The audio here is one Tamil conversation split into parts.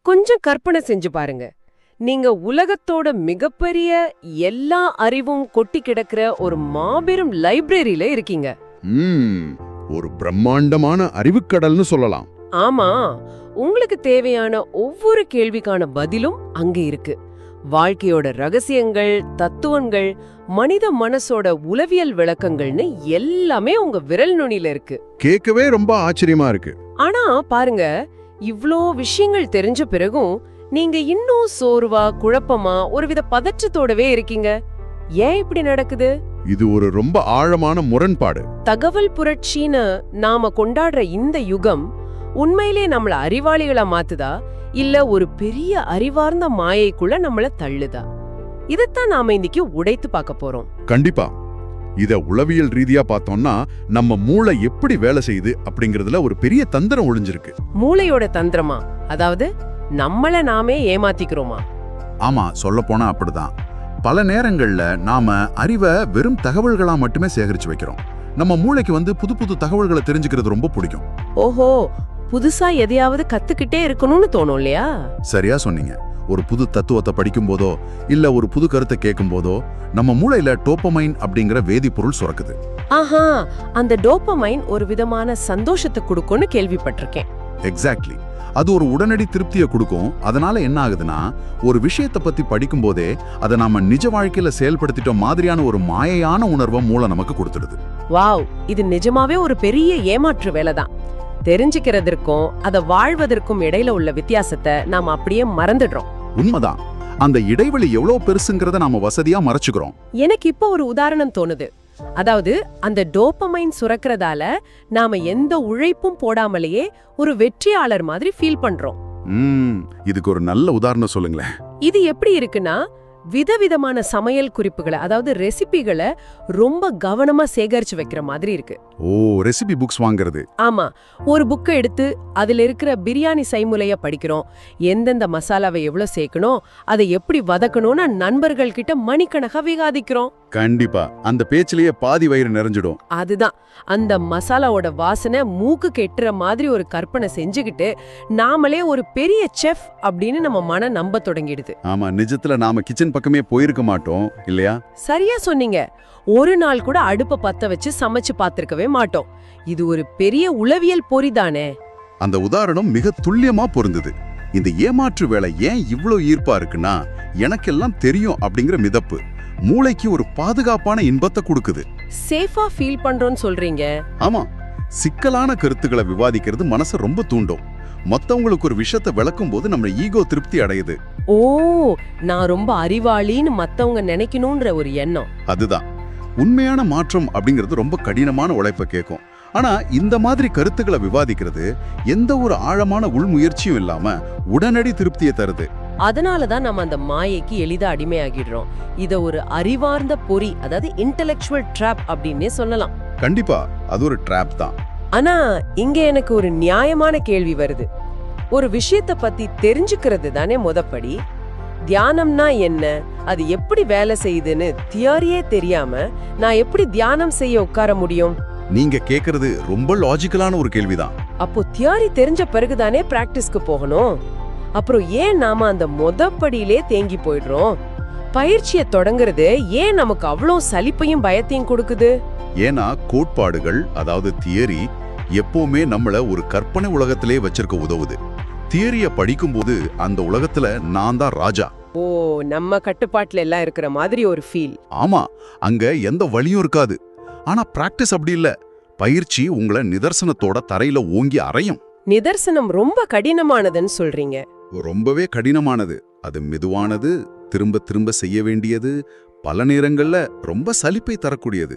கொஞ்சம் கற்பனை செஞ்சு பாருங்க. நீங்க உலகத்தோட மிகப்பெரிய எல்லா அறிவும் கொட்டி கிடக்கிற ஒரு மாபெரும் லைப்ரரியில இருக்கீங்க. ஒரு பிரம்மாண்டமான அறிவுக்கடல்னு சொல்லலாம். ஆமா, உங்களுக்கு தேவையான ஒவ்வொரு கேள்விக்கான பதிலும் அங்க இருக்கு. வாழ்க்கையோட ரகசியங்கள், தத்துவங்கள், மனித மனசோட உளவியல் விளக்கங்கள்னு எல்லாமே உங்க விரல் நுனியில இருக்கு. கேட்கவே ரொம்ப ஆச்சரியமா இருக்கு. ஆனா பாருங்க, இவ்ளோ விஷயங்கள் தெரிஞ்ச பிறகும் நீங்க இன்னும் சோர்வா, குழப்பமா, ஒருவித பதற்றத்தோடவே இருக்கீங்க. ஏன் இப்படி நடக்குது? இது ஒரு ரொம்ப ஆழமான முரண்பாடு. தகவல் புரட்சின்னு நாம கொண்டாடுற இந்த யுகம் உண்மையிலே நம்மள அறிவாளிகளா மாத்துதா, இல்ல ஒரு பெரிய அறிவார்ந்த மாயைக்குள்ள நம்மள தள்ளுதா? இதத்தான் நாம இன்னைக்கு உடைத்து பார்க்க போறோம். கண்டிப்பா. இத உளவியல் ரீதியா பார்த்தோம்னா நம்ம மூளை எப்படி வேலை செய்யுது அப்படிங்கறதுல ஒரு பெரிய தந்திரம் ஒளிஞ்சிருக்கு. மூளையோட தந்திரமா? அதாவது நம்மள நாமே ஏமாத்திக்கிறோமா? ஆமா, சொல்ல போனா அப்படிதான். பல நேரங்கள்ல நாம அறிவை வெறும் தகவல்களா மட்டுமே சேகரிச்சு வைக்கிறோம். நம்ம மூளைக்கு புது புது தகவல்களை தெரிஞ்சுக்கிறது ரொம்ப பிடிக்கும். ஓஹோ, புதுசா எதையாவது கத்துக்கிட்டே இருக்கணும்னு தோணும் இல்லையா? சரியா சொன்னீங்க. ஒரு புது தத்துவத்தை படிக்கும் போதோ இல்ல ஒரு புது கருத்தை கேட்கும் போதோ நம்ம மூளையில டோபமைன் அப்படிங்கிற வேதிப்பொருள் சுரக்குது. ஆஹா, அந்த டோபமைன் ஒரு விதமான சந்தோஷத்தை கொடுக்கும்னு கேள்விப்பட்டிருக்கேன். எக்ஸாக்ட்லி. அது ஒரு உடனடி திருப்தியை கொடுக்கும். அதனால என்ன ஆகுதுன்னா, ஒரு விஷயத்தை பத்தி படிக்கும் போதே அதை நாம நிஜ வாழ்க்கையில செயல்படுத்திட்டோம் மாதிரியான ஒரு மாயையான உணர்வை மூளை நமக்கு கொடுத்துடுது. வாவ், இது நிஜமாவே ஒரு பெரிய ஏமாற்று வேலைதான். தெரிஞ்சுக்கிறதற்கும் அதை வாழ்வதற்கும் இடையில உள்ள வித்தியாசத்தை நாம அப்படியே மறந்துடுறோம். உண்மைதான். அந்த இடைவெளி எவ்வளவு பெருசுங்கிறத நாம வசதியா மறைச்சுக்கிறோம். எனக்கு இப்போ ஒரு உதாரணம் தோணுது. அதாவது அந்த டோபமைன் சுரக்கிறதால நாம எந்த உழைப்பும் போடாமலேயே ஒரு வெற்றியாளர் மாதிரி ஃபீல் பண்றோம். இதுக்கு ஒரு நல்ல உதாரணம் சொல்லுங்களேன். இது எப்படி இருக்குன்னா, விதவிதமான சமையல் குறிப்புகளை, அதாவது ரெசிபிகளை ரொம்ப கவனமா சேகரிச்சு வைக்கிற மாதிரி இருக்கு. ஓ, ரெசிபி புக்ஸ் வாங்குறது. ஆமா, ஒரு புக்கை எடுத்து அதுல இருக்கிற பிரியாணி செய்முறைய படிக்கிறோம். எந்தெந்த மசாலாவை எவ்வளவு சேர்க்கணும், அதை எப்படி வதக்கணும்னு நண்பர்கள் கிட்ட மணிக்கணக்கா விவாதிக்கிறோம். கண்டிப்பா அந்த பேச்சிலேயே பாதி வயிறு நிறைஞ்சிடும். அதுதான், அந்த மசாலாவோட வாசனை மூக்கு கெட்டுற மாதிரி ஒரு கற்பனை செஞ்சுக்கிட்டு நாமளே ஒரு பெரிய செஃப் அப்படின்னு நம்ம மன நம்ப தொடங்கிடுது. ஆமா, நிஜத்துல நாம கிச்சன் பக்கமே போயிருக்க மாட்டோம் இல்லையா? சரியா சொன்னீங்க. ஒரு நாள் கூட அடுப்ப பத்த வச்சு சமைச்சு பார்த்திருக்கவே மாட்டோம். இது ஒரு பெரிய உளவியல் பொறிதானே. அந்த உதாரணம் மிக துல்லியமா பொருந்தது. இந்த ஏமாற்று வேலை ஏன் இவ்ளோ ஈர்ப்பா இருக்குன்னா, எனக்கெல்லாம் தெரியும் அப்படிங்கிற மிதப்பு மூளைக்கு ஒரு பாதுகாப்பான இன்பத்தை கொடுக்குது. சேஃபா ஃபீல் பண்றோம்னு சொல்றீங்க? ஆமா, சிக்கலான கருத்துக்களை விவாதிக்கிறது மனசை ரொம்ப தூண்டும். மத்தவங்களுக்கு ஒரு விஷயத்தை விளக்கும் போது நம்ம ஈகோ திருப்தி அடையுது. ஓ, நான் ரொம்ப அறிவாளின்னு மத்தவங்க நினைக்கணும்ன்ற ஒரு எண்ணம். அதுதான் உண்மையான மாற்றம் அப்படிங்கிறது. ரொம்ப கடினமான உழைப்பை கேட்கும். ஆனா இந்த மாதிரி கருத்துக்களை விவாதிக்கிறது எந்த ஒரு ஆழமான உள்முயற்சியும் இல்லாம உடனடி திருப்தியை தருது. அதனாலதான் நம்ம அந்த மாயைக்கு எளிதா அடிமையாகிடுறோம். இத ஒரு அறிவார்ந்த பொறி, அதாவது இன்டெலெக்சுவல் ட்ராப் அப்படின்னே சொல்லலாம். கண்டிப்பா அது ஒரு ட்ராப் தான். ஆனா இங்க எனக்கு ஒரு நியாயமான கேள்வி வருது. ஒரு விஷயத்தை பத்தி தெரிஞ்சுக்கிறது தானே முதப்படி. தியானம்னா என்ன, அது எப்படி வேலை செய்யுதுன்னு தியரியே தெரியாம நான் எப்படி தியானம் செய்ய உட்கார முடியும்? நீங்க கேக்குறது ரொம்ப லாஜிக்கலான ஒரு கேள்விதான். அப்போ தியரி தெரிஞ்ச பிறகுதானே பிராக்டிஸ்க்கு போகணும். அப்புறம் ஏன் நாம அந்த முதப்படியிலே தேங்கி போயிடுறோம்? பயிற்சியை தொடங்குறது ஏன் நமக்கு அவ்வளோ சலிப்பையும் பயத்தையும் கொடுக்குது? ஏன்னா கோட்பாடுகள், அதாவது தியரி, எப்பவுமே நம்மள ஒரு கற்பனை உலகத்திலே வச்சிருக்க உதவுது. தியரிய படிக்கும்போது அந்த உலகத்துல நான் தான் ராஜா. ஓ, நம்ம கட்டுப்பாட்டுல எல்லாம் இருக்கிற மாதிரி ஒரு ஃபீல். ஆமா, அங்க எந்த வழியும் இருக்காது. ஆனா பிராக்டிஸ் அப்படி இல்ல. பயிற்சி உங்களை நிதர்சனத்தோட தரையில ஓங்கி அறையும். நிதர்சனம் ரொம்ப கடினமானதுன்னு சொல்றீங்க? ரொம்பவே கடினமானது. அது மெதுவானது, திரும்ப திரும்ப செய்ய வேண்டியது, பல நேரங்கள்ல ரொம்ப சலிப்பை தரக்கூடியது.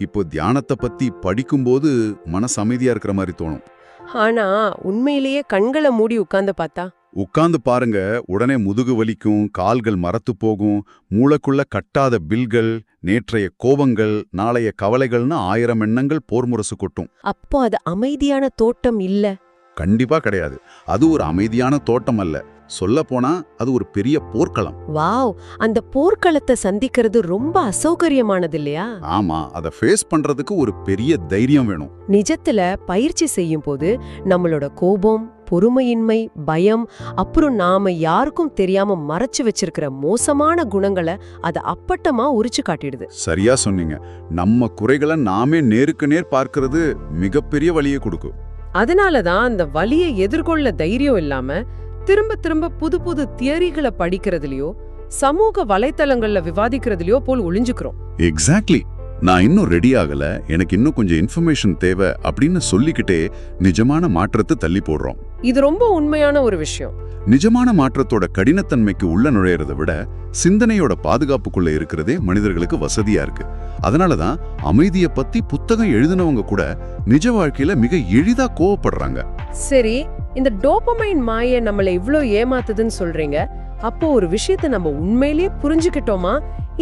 இப்போ தியானத்தை பத்தி படிக்கும்போது மனசு அமைதியா இருக்கிற மாதிரி தோணும். ஆனா உண்மையிலேயே கண்களை மூடி உட்கார்ந்து பாருங்க, உடனே முதுகு வலிக்கும், கால்கள் மரத்து போகும், மூளைக்குள்ள கட்டாத பில்கள், நேற்றைய கோபங்கள், நாளைய கவலைகள்னு 1000 எண்ணங்கள் போர்முரசு கொட்டும். அப்போ அது அமைதியான தோட்டம் இல்ல? கண்டிப்பா கிடையாது. அது ஒரு அமைதியான தோட்டம் அல்ல. சொல்ல போனா அது ஒரு பெரிய போர்க்களம். வாவ், அந்த போர்க்களத்தை சந்திக்கிறது ரொம்ப அசௌகரியமானது இல்லையா? ஆமா, அதை ஃபேஸ் பண்றதுக்கு ஒரு பெரிய தைரியம் வேணும். நிஜத்துல பயிற்சி செய்யும் போது நம்மளோட கோபம், பொறுமையின்மை, பயம், அப்புறம் நாம யாருக்கும் தெரியாம மறைச்சு வச்சிருக்கிற மோசமான குணங்களை அது அப்பட்டமா உரிச்சு காட்டிடுது. சரியா சொன்னீங்க. நம்ம குறைகளை நாமே நேருக்கு நேர் பார்க்கிறது மிகப்பெரிய வலியை கொடுக்கும். அதனாலதான் அந்த வலியை எதிர்கொள்ள தைரியம் இல்லாம திரும்ப திரும்ப புது புது தியரிகளை படிக்கிறதுலயோ சமூக வலைத்தளங்கள்ல விவாதிக்கிறதுலயோ போல் ஒளிஞ்சுக்கிறோம். எக்ஸாக்ட்லி. நான் இன்னும் ரெடி ஆகல, எனக்கு இன்னும் கொஞ்சம் இன்ஃபர்மேஷன் தேவை அப்படின்னு சொல்லிக்கிட்டே நிஜமான மாற்றத்தை தள்ளி போடுறோம். இது ரொம்ப உண்மையான ஒரு விஷயம். நிஜமான மாற்றத்தோட கடினத்தன்மைக்கு உள்ள நுழையறதை விட சிந்தனையோட பாதுகாப்புக்குள்ள இருக்கிறதே மனிதர்களுக்கு வசதியா இருக்கு. அதனாலதான் அமைதியை பத்தி புத்தகம் எழுதினவங்க கூட நிஜ வாழ்க்கையில மிக எளிதா கோவப்படுறாங்க. சரி, இந்த டோபமைன் மாயை நம்மளை இவ்ளோ ஏமாத்துதுன்னு சொல்றீங்க. அப்போ ஒரு விஷயத்தை நம்ம உண்மையிலேயே புரிஞ்சுக்கிட்டோமா,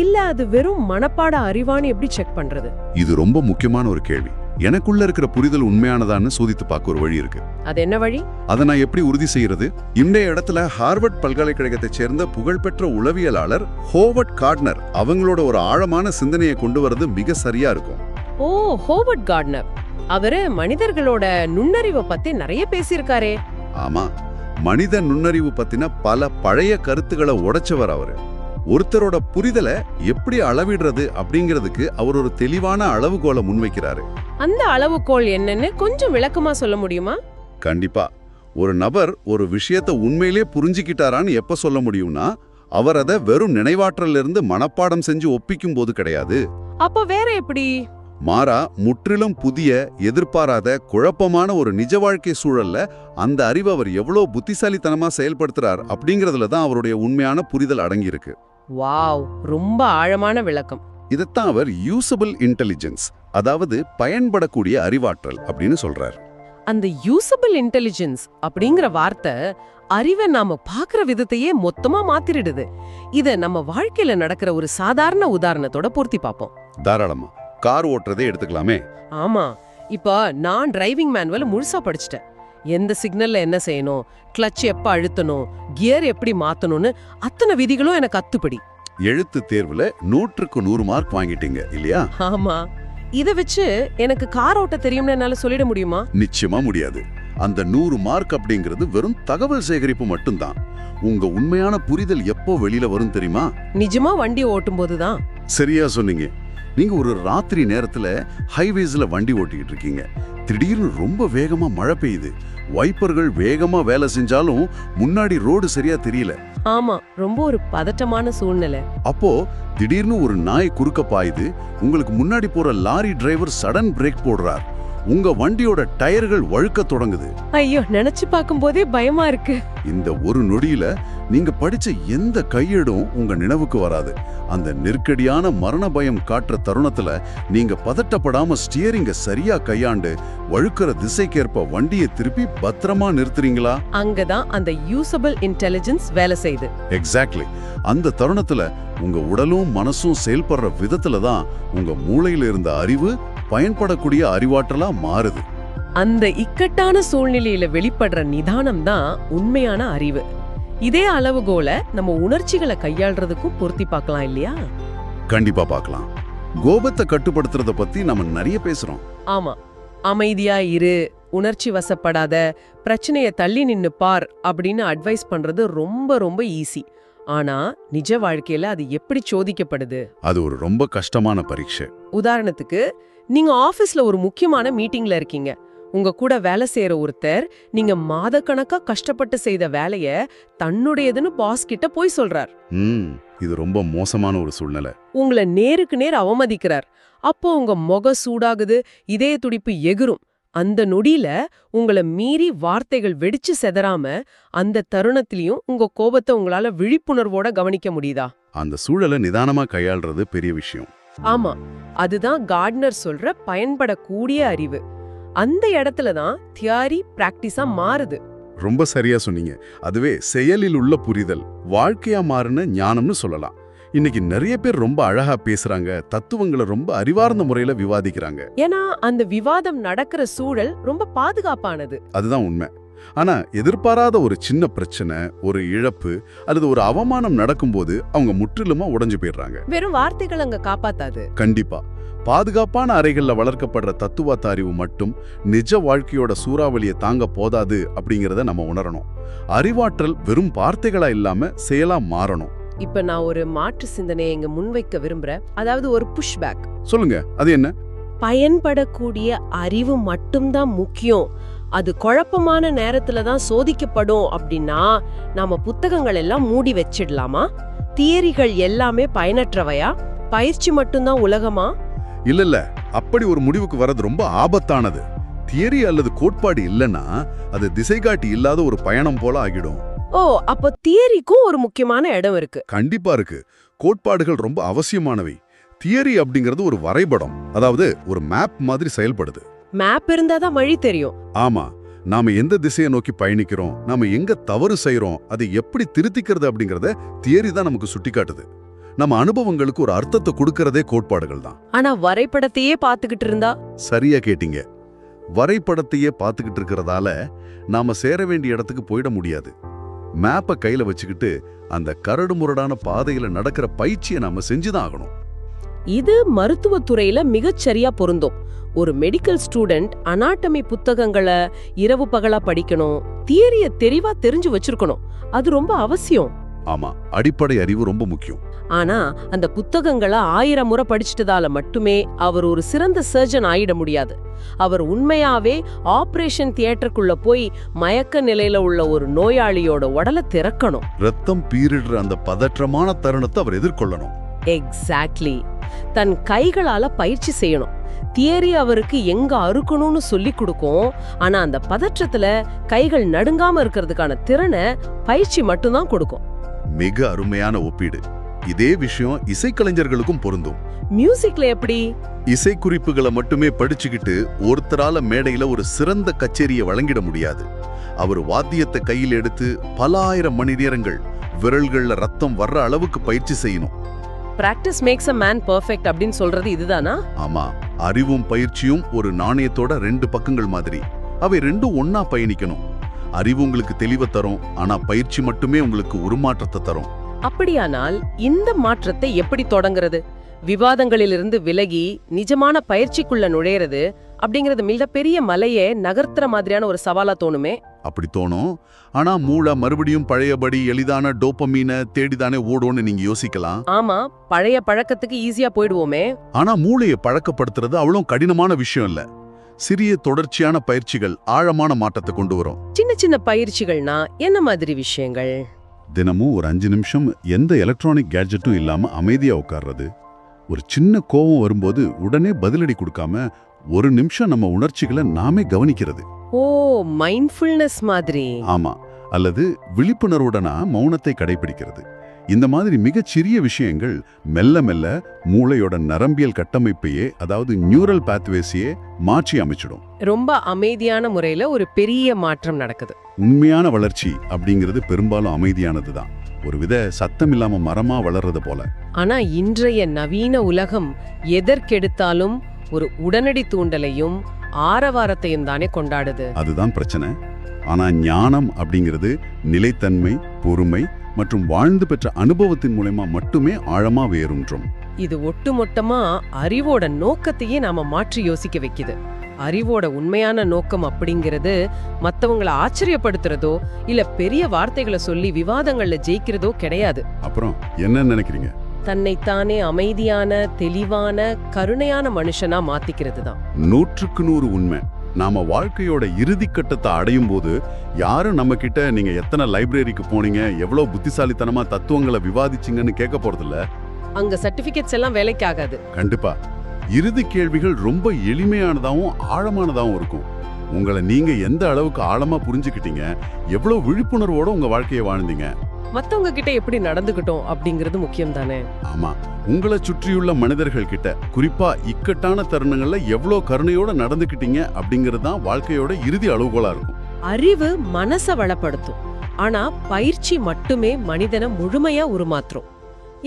இல்ல அது வெறும் மனப்பாட அறிவான்னு எப்படி செக் பண்றது? இது ரொம்ப முக்கியமான ஒரு கேள்வி. எனக்குள்ள இருக்கிற புரிதல் உண்மையானதான்னு சோதித்து பார்க்க ஒரு வழி இருக்கு. அது என்ன வழி? அதை நான் எப்படி உறுதி செய்யறது? இன்றைய இடத்துல ஹார்வர்ட் பல்கலைக்கழகத்தைச் சேர்ந்த புகழ்பெற்ற உளவியலாளர் ஹோவர்ட் கார்ட்னர் அவங்களோட ஒரு ஆழமான சிந்தனையை கொண்டு வரது மிக சரியா இருக்கும். ஓ, ஹோவர்ட் கார்ட்னர். அவரு மனிதர்களோட நுண்ணறிவை பத்தி நிறைய பேசியிருக்காரே. ஆமா, மனித நுண்ணறிவு பத்தின பல பழைய கருத்துக்களை உடைச்சவர் அவரு. ஒருத்தரோட புரிதலை எப்படி அளவிடுறது அப்படிங்கிறதுக்கு அவர் ஒரு தெளிவான அளவுகோலை முன்வைக்கிறாரு. அந்த அளவுகோல் என்னன்னு கொஞ்சம் விளக்கமா சொல்ல முடியுமா? கண்டிப்பா. ஒரு நபர் ஒரு விஷயத்தை உண்மையிலே புரிஞ்சுக்கிட்டாரான்னு எப்ப சொல்ல முடியும்னா, அவர் அதை வெறும் நினைவாற்றல்ல இருந்து மனப்பாடம் செஞ்சு ஒப்பிக்கும் போது கிடையாது. அப்ப வேற எப்படி? மாறா முற்றிலும் புதிய, எதிர்பாராத, குழப்பமான ஒரு நிஜ வாழ்க்கை சூழல்ல அந்த அறிவை அவர் எவ்வளவு புத்திசாலித்தனமா செயல்படுத்துறார் அப்படிங்கறதுல தான் அவருடைய உண்மையான புரிதல் அடங்கியிருக்கு. வாவ், ரொம்ப ஆழமான விளக்கம். இதைத்தான் அவர் யூசபிள் இன்டெலிஜென்ஸ், அதாவது பயன்படக்கூடிய அறிவாற்றல் அப்படின்னு சொல்றார். அந்த யூசபிள் இன்டெலிஜென்ஸ் அப்படிங்கிற வார்த்தை அறிவை நாம பாக்குற விதத்தையே மொத்தமா மாத்திடுது. இத நம்ம வாழ்க்கையில நடக்கிற ஒரு சாதாரண உதாரணத்தோட பொருத்தி பார்ப்போம். தாராளமா. கார் ஓட்டுறதே எடுத்துக்கலாமே. ஆமா, இப்ப நான் டிரைவிங் மேனுவல் முழுசா படிச்சிட்டேன். எந்த சிக்னல்ல என்ன செய்யணும், கிளட்ச் எப்ப அழுத்தணும், கியர் எப்படி மாத்தணும்னு அத்தனை விதிகளும் எனக்கு அத்துப்படி. எழுத்து தேர்வுல 100க்கு 100 மார்க் வாங்கிட்டீங்க இல்லையா? ஆமா. இத வச்சு எனக்கு கார் ஓட்ட தெரியும்னு என்னால சொல்லிட முடியுமா? நிச்சயமா முடியாது. அந்த 100 மார்க் அப்படிங்கிறது வெறும் தகவல் சேகரிப்பு மட்டும்தான். உங்க உண்மையான புரிதல் எப்போ வெளியில வரும் தெரியுமா? நிஜமா வண்டி ஓட்டும் போதுதான். சரியா சொன்னீங்க. நீங்க ஒரு ராத்திரி நேரத்துல ஹைவேஸ்ல வண்டி ஓட்டிக்கிட்டு இருக்கீங்க. திடீர்னு ரொம்ப வேகமா மழை பெய்யுது. வைப்பர்கள் வேகமா வேலை செஞ்சாலும் முன்னாடி ரோடு சரியா தெரியல. ஆமா, ரொம்ப ஒரு பதட்டமான சூழ்நிலை. அப்போ திடீர்னு ஒரு நாய் குறுக்க பாயுது. உங்களுக்கு முன்னாடி போற லாரி டிரைவர் சடன் பிரேக் போடுறார். உங்க வண்டியோட டயர்கள் வழுக்க தொடங்குது. ஐயோ, நினைச்சு பார்க்கும் போதே பயமா இருக்கு. இந்த ஒரு நொடியில நீங்க படிச்ச எந்த கையேடும் உங்க நினைவுக்கு வராது. அந்த நெருக்கடியான மரண பயம் காட்டுற தருணத்துல நீங்க பதட்டப்படாம ஸ்டியரிங்க சரியா கையாண்டு வழுக்கிற திசைக்கேற்ப வண்டியை திருப்பி பத்திரமா நிறுத்துறீங்களா? அங்கதான் அந்த யூசபிள் இன்டெலிஜென்ஸ் வேலை செய்யுது. எக்ஸாக்ட்லி. அந்த தருணத்துல உங்க உடலும் மனசும் செயல்படுற விதத்துல தான் உங்க மூளையில இருந்த அறிவு பயன்படக்கூடிய அறிவாற்றலா மாறுது. அந்த இக்கட்டான சூழ்நிலையில வெளிப்படுற நிதானம் தான் உண்மையான அறிவு. இதே அளவுகோல நம்ம உணர்ச்சிகளை கையாள்றதுக்கும் பொருத்தி பார்க்கலாம் இல்லையா? கண்டிப்பா பார்க்கலாம். கோபத்தை கட்டுப்படுத்துறத பத்தி நம்ம நிறைய பேசுறோம். ஆமா, அமைதியா இரு, உணர்ச்சி வசப்படாத, பிரச்சனைய தள்ளி நின்னு பார் அப்படின்னு அட்வைஸ் பண்றது ரொம்ப ரொம்ப ஈஸி. ஆனா நிஜ வாழ்க்கையில அது எப்படி சோதிக்கப்படுது? அது ஒரு ரொம்ப கஷ்டமான பரீட்சை. உதாரணத்துக்கு, நீங்க ஆபீஸ்ல ஒரு முக்கியமான மீட்டிங்ல இருக்கீங்க. உங்க கூட வேலை செய்யற ஒருத்தர் நீங்க மாதக்கணக்கா கஷ்டப்பட்டு செய்த வேலைய தன்னுடையதுன்னு பாஸ் கிட்ட போய் சொல்றார். இது ரொம்ப மோசமான ஒரு சூழ்நிலை. உங்களை நேருக்கு நேர் அவமதிக்கிறார். அப்போ உங்க முக சூடாகுது, இதய துடிப்பு எகிரும். அந்த நொடியில உங்களை மீறி வார்த்தைகள் வெடிச்சு செதறாம அந்த தருணத்திலையும் உங்க கோபத்தை உங்களால விழிப்புணர்வோட கவனிக்க முடியுதா? அந்த சூழலை நிதானமா கையாள்றது பெரிய விஷயம். ஆமா, அதுதான் கார்ட்னர் சொல்ற பயன்படக்கூடிய அறிவு. அந்த இடத்துல தான் தியரி பிராக்டிஸா மாறுது. ரொம்ப சரியா சொன்னீங்க. அதுவே செயலில் உள்ள புரிதல், வாழ்க்கையா மாறுன ஞானம்னு சொல்லலாம். இன்னைக்கு நிறைய பேர் ரொம்ப அழகா பேசுறாங்க, தத்துவங்களை ரொம்ப அறிவார்ந்த முறையில விவாதிக்கிறாங்க. ஏன்னா அந்த விவாதம் நடக்கிற சூழல் ரொம்ப பாதுகாப்பானது. அதுதான் உண்மை. ஆனா எதிர்பாராத ஒரு சின்ன பிரச்சனை, ஒரு இழப்பு அல்லது ஒரு அவமானம் நடக்கும்போது அவங்க முற்றிலுமா உடைஞ்சு போயிடுறாங்க. வெறும் வார்த்தைகள் அங்க காப்பாத்தாது. கண்டிப்பா பாதுகாப்பான அறைகள்ல வளர்க்கப்படுற தத்துவார்த்த அறிவு மட்டும் நிஜ வாழ்க்கையோட சூறாவளியை தாங்க போதாது அப்படிங்கறத நம்ம உணரணும். அறிவாற்றல் வெறும் வார்த்தைகளா இல்லாம செயலா மாறணும். இப்ப நான் ஒரு மாற்று சிந்தனையை இங்க முன்வைக்க விரும்புறேன். அதாவது ஒரு புஷ்பேக். சொல்லுங்க, அது என்ன? பயன்படக்கூடிய அறிவு மட்டும்தான் முக்கியம், அது குழப்பமான நேரத்துல தான் சோதிக்கப்படும் அப்படின்னா நாம புத்தகங்கள் எல்லாம் மூடி வச்சிடலாமா? தியரிகள் எல்லாமே பயனற்றவையா? பயிற்சி மட்டும்தான் உலகமா? இல்ல, அப்படி ஒரு முடிவுக்கு வர்றது ரொம்ப ஆபத்தானது. தியரி அல்லது கோட்பாடு இல்லைன்னா அது திசைகாட்டி இல்லாத ஒரு பயணம் போல ஆகிடும். ஓ, அப்போ தியரிக்கும் ஒரு முக்கியமான இடம் இருக்கு. கண்டிப்பா இருக்கு. கோட்பாடுகள் ரொம்ப அவசியமானவை. தியரி அப்படிங்கிறது ஒரு வரைபடம், அதாவது ஒரு மேப் மாதிரி செயல்படுது. மேப் இருந்தாதான் வழி தெரியும். ஆமா, நாம எந்த திசையை நோக்கி பயணிக்கிறோம், நாம எங்க தவறு செய்யறோம், அதை எப்படி திருத்திக்கிறது அப்படிங்கறத தியரி தான் நமக்கு சுட்டிக்காட்டுது. நம்ம அனுபவங்களுக்கு ஒரு அர்த்தத்தை கொடுக்கறதே கோட்பாடுகள் தான். ஆனா வரைபடத்தையே பாத்துக்கிட்டு இருந்தா? சரியா கேட்டீங்க. வரைபடத்தையே பார்த்துக்கிட்டு இருக்கிறதால நாம சேர வேண்டிய இடத்துக்கு போயிட முடியாது. மேப்பை கையில வச்சுக்கிட்டு அந்த கரடு முரடான பாதையில நடக்கிற பயிற்சியை நாம செஞ்சுதான் ஆகணும். இது மருத்துவத்துறையில மிகச்சரியா பொருந்தும். ஒரு மெடிக்கல் ஸ்டூடெண்ட் அனாட்டமி புத்தகங்களை இரவு பகலா படிக்கணும், தியரிய தெளிவா தெரிஞ்சு வச்சிருக்கணும். அது ரொம்ப அவசியம். ஆமா, அடிப்படை அறிவு ரொம்ப முக்கியம். ஆனா அந்த புத்தகங்களை 1000 முறை படிச்சிட்டதால மட்டுமே அவர் ஒரு சிறந்த சர்ஜன் ஆயிட முடியாது. அவர் உண்மையாவே ஆபரேஷன் தியேட்டருக்குள்ள போய் மயக்க நிலையில உள்ள ஒரு நோயாளியோட உடலை திறக்கணும். ரத்தம் பீரிடுற அந்த பதற்றமான தருணத்தை அவர் எதிர்கொள்ளணும். எக்ஸாக்ட்லி. தன் கைகளால பயிற்சி செய்யணும். தியரி அவருக்கு எங்க அறுக்கணும்னு சொல்லி கொடுக்கும். ஆனா அந்த பதற்றத்துல கைகள் நடுங்காம இருக்கிறதுக்கான திறனை பயிற்சி மட்டும்தான் கொடுக்கும். மிக அருமையான ஒப்பீடு. இதே விஷயம் இசைக்கலைஞர்களுக்கும் பொருந்தும். மியூசிக்ல எப்படி? இசைக்குறிப்புகளை மட்டுமே படிச்சுக்கிட்டு ஒருத்தரால மேடையில ஒரு சிறந்த கச்சேரியை வழங்கிட முடியாது. அவர் வாத்தியத்தை கையில் எடுத்து பல 1000 மணி நேரங்கள் விரல்கள்ல ரத்தம் வர்ற அளவுக்கு பயிற்சி செய்யணும். Practice makes a man perfect அப்படின்னு சொல்றது இதுதானா? ஆமா, அறிவும் பயிற்சியும் ஒரு நாணயத்தோட 2 பக்கங்கள் மாதிரி. அவை ரெண்டும் ஒன்னா பயணிக்கணும். அறிவு உங்களுக்கு தெளிவை தரும், ஆனா பயிற்சி மட்டுமே உங்களுக்கு உருமாற்றத்தை தரும். அப்படியானால் இந்த மாற்றத்தை எப்படி தொடங்குறது? விவாதங்களிலிருந்து விலகி நிஜமான பயிற்சிக்குள்ள நுழையிறது அப்படிங்கறது மிகப்பெரிய மலையே நகர்த்துற மாதிரியான ஒரு சவாலா தோணுமே. அப்படி தோணும். ஆனா மூளை மறுபடியும் பழையபடி எளிதான டோபமீனை தேடிதானே ஓடும்னு நீங்க யோசிக்கலாம். ஆமா, பழைய பழக்கத்துக்கு ஈஸியா போயிடுவோமே. ஆனா மூளையை பழக்கப்படுத்துறது அவ்வளவு கடினமான விஷயம் இல்ல. சிறிய தொடர்ச்சியான பயிற்சிகள் ஆழமான மாற்றத்தை கொண்டு வரும். சின்ன சின்ன பயிற்சிகள்னா என்ன மாதிரி விஷயங்கள்? தினமும் ஒரு 5 நிமிஷம் எந்த எலக்ட்ரானிக் கேட்ஜெட்டும் இல்லாம அமைதியா உட்கார்றது. ஒரு சின்ன கோபம் வரும்போது உடனே பதிலடி கொடுக்காம 1 நிமிஷம் நம்ம உணர்ச்சிகளை நாமே கவனிக்கிறது. ஓ, மைண்ட்ஃபுல்னஸ் மாதிரி. ஆமா, அல்லது விழிப்புணர்வுடனா மௌனத்தை கடைபிடிக்கிறது. இந்த மாதிரி மிகச்சிறிய விஷயங்கள் மெல்ல மெல்ல மூளையோட நரம்பியல் கட்டமைப்பையே, அதாவது நியூரல் பாத்வேஸையே மாற்றி அமைச்சிடும். ரொம்ப அமைதியான முறையில ஒரு பெரிய மாற்றம் நடக்குது. உண்மையான வளர்ச்சி அப்படிங்கிறது பெரும்பாலும் அமைதியானது தான். ஒரு வித சத்தம் இல்லாம மரமா வளர்றது போல. ஆனா இன்றைய நவீன உலகம் எதற்கெடுத்தாலும் ஒரு உடனடி தூண்டலையும் ஆரவாரத்தையும் தானே கொண்டாடுது. அதுதான் பிரச்சனை. ஆனா ஞானம் அப்படிங்கிறது நிலைத்தன்மை, பொறுமை மற்றும் வாழ்ந்து பெற்ற அனுபவத்தின் மூலமா மட்டுமே ஆழமா வேறுன்றோம். இது ஒட்டுமொத்தமா அறிவோட நோக்கத்தையே நாம மாற்றி யோசிக்க வைக்குது. அறிவோட உண்மையான நோக்கம் அப்படிங்கிறது மத்தவங்களை ஆச்சரியப்படுத்துறதோ இல்ல பெரிய வார்த்தைகளை சொல்லி விவாதங்கள்ல ஜெயிக்கிறதோ கிடையாது. அப்புறம் என்ன நினைக்கிறீங்க? தன்னைத்தானே அமைதியான, தெளிவான, கருணையான மனுஷனா மாத்திக்கிறது தான். 100க்கு 100 உண்மை. நாம வாழ்க்கையோட இறுதி கட்டத்தை அடையும் போது யாரும் நம்ம கிட்ட நீங்க எத்தனை லைப்ரரிக்கு போனீங்க, எவ்வளவு புத்திசாலித்தனமா தத்துவங்களை விவாதிச்சீங்கன்னு கேட்க போறதில்ல. அங்க சர்டிபிகேட்ஸ் எல்லாம் வேலைக்கு ஆகாது. கண்டிப்பா இறுதி கேள்விகள் ரொம்ப எளிமையானதாவும் ஆழமானதாவும் இருக்கும். உங்களை நீங்க எந்த அளவுக்கு ஆழமா புரிஞ்சுக்கிட்டீங்க, எவ்வளவு விழிப்புணர்வோட உங்க வாழ்க்கையை வாழ்ந்தீங்க, மத்தவங்க கிட்ட எப்படி நடந்துக்கிட்டோம் அப்படிங்கிறது முக்கியம் தானே. ஆமா, உங்களை சுற்றியுள்ள மனிதர்கள் கிட்ட, குறிப்பா இக்கட்டான தருணங்கள்ல எவ்வளவு கருணையோட நடந்துக்கிட்டீங்க அப்படிங்கிறது தான் வாழ்க்கையோட இறுதி அளவுகோலா இருக்கும். அறிவு மனச வளப்படுத்தும், ஆனா பயிற்சி மட்டுமே மனிதனை முழுமையா உருமாற்றும்.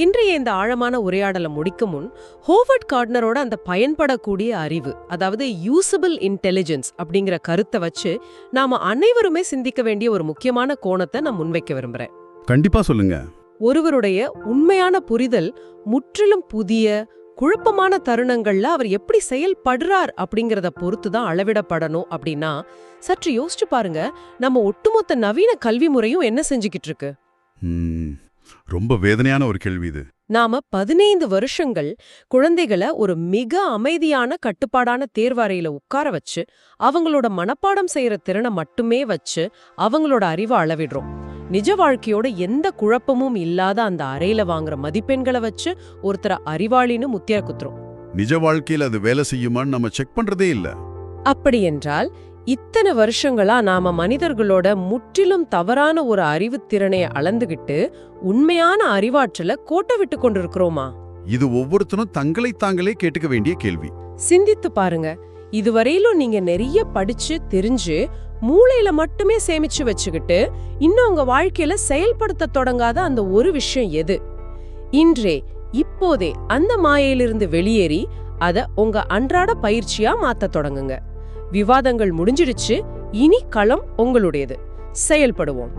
இன்றைய இந்த ஆழமான உரையாடலை முடிக்கும் முன் ஹோவர்ட் கார்ட்னரோட அந்த பயன்படக்கூடிய அறிவு, அதாவது யூசபிள் இன்டெலிஜென்ஸ் அப்படிங்கிற கருத்தை வச்சு நாம அனைவருமே சிந்திக்க வேண்டிய ஒரு முக்கியமான கோணத்தை நான் முன்வைக்க விரும்புறேன். கண்டிப்பா சொல்லுங்க. ஒருவருடைய உண்மையான புரிதல் முற்றிலும் புதிய குழப்பமான தருணங்கள்ல அவர் எப்படி செயல்படுறார் அப்படிங்கறத பொறுத்து தான் அளவிடப்படணும். அப்படின்னா சற்று யோசிச்சு பாருங்க, நம்ம ஒட்டுமொத்த நவீன கல்வி முறையும் என்ன செஞ்சுக்கிட்டு இருக்கு? ரொம்ப வேதனையான ஒரு கேள்வி இது. நாம 15 வருஷங்கள் குழந்தைகளை ஒரு மிக அமைதியான கட்டுப்பாடான தேர்வறையில உட்கார வச்சு அவங்களோட மனப்பாடம் செய்யற திறனை மட்டுமே வச்சு அவங்களோட அறிவை அளவிடுறோம். நிஜ வாழ்க்கையோட எந்த குழப்பமும் இல்லாத அந்த அறையில வாங்குற மதிப்பெண்களை வச்சு ஒருத்தர அறிவாளின்னு முத்திர குத்துறோம். நிஜ வாழ்க்கையில அது வேலை செய்யுமான்னு நம்ம செக் பண்றதே இல்ல. அப்படி என்றால் இத்தனை வருஷங்களா நாம மனிதர்களோட முற்றிலும் தவறான ஒரு அறிவுத்திறனை அளந்துகிட்டு உண்மையான அறிவாற்றல கோட்டை விட்டு கொண்டிருக்கிறோமா? இது ஒவ்வொருத்தரும் தங்களை தாங்களே கேட்டுக்க வேண்டிய கேள்வி. சிந்தித்து பாருங்க. இதுவரையிலும் நீங்க நிறைய படிச்சு தெரிஞ்சு மூளையில மட்டுமே சேமிச்சு வச்சுக்கிட்டு இன்னும் உங்க வாழ்க்கையில செயல்படுத்த தொடங்காத அந்த ஒரு விஷயம் எது? இன்றே இப்போதே அந்த மாயையிலிருந்து வெளியேறி அத உங்க அன்றாட பயிற்சியா மாத்த தொடங்குங்க. விவாதங்கள் முடிஞ்சிடுச்சு, இனி களம் உங்களுடையது. செயல்படுவோம்.